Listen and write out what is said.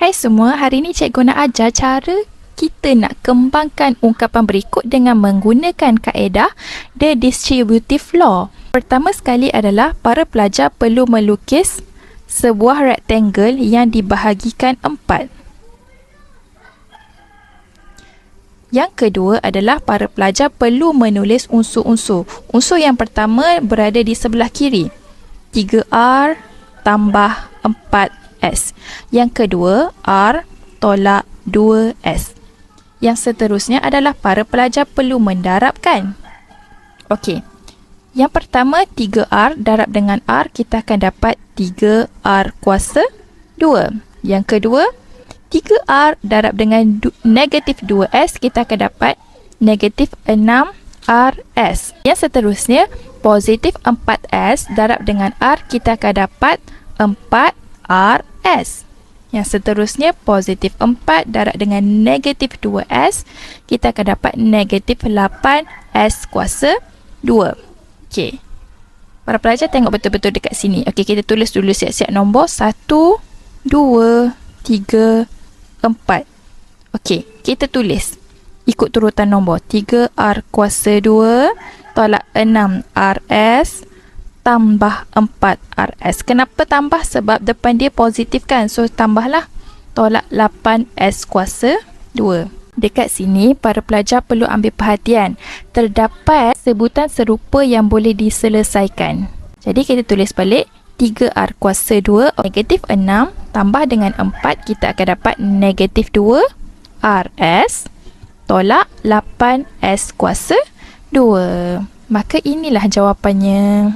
Hai semua, hari ni cikgu nak ajar cara kita nak kembangkan ungkapan berikut dengan menggunakan kaedah The Distributive Law. Pertama sekali adalah para pelajar perlu melukis sebuah rectangle yang dibahagikan 4. Yang kedua adalah para pelajar perlu menulis unsur-unsur. Unsur yang pertama berada di sebelah kiri. 3R tambah 4S. Yang kedua, R tolak 2S. Yang seterusnya adalah para pelajar perlu mendarabkan. Okey. Yang pertama, 3R darab dengan R, kita akan dapat 3R kuasa 2. Yang kedua, 3R darab dengan negatif 2S, kita akan dapat negatif 6RS. Yang seterusnya, positif 4S darab dengan R, kita akan dapat 4RS. Yang seterusnya, positif 4 darab dengan negatif 2S, kita akan dapat negatif 8S kuasa 2. Okey. Para pelajar tengok betul-betul dekat sini. Okey, kita tulis dulu siap-siap nombor 1, 2, 3, 4. Okey, kita tulis ikut turutan nombor. 3R kuasa 2 tolak 6RS tambah 4RS. Kenapa tambah? Sebab depan dia positif kan. So, tambahlah tolak 8S kuasa 2. Dekat sini, para pelajar perlu ambil perhatian. Terdapat sebutan serupa yang boleh diselesaikan. Jadi, kita tulis balik. 3R kuasa 2 negatif 6 tambah dengan 4, kita akan dapat negatif 2RS tolak 8S kuasa 2. Maka inilah jawapannya.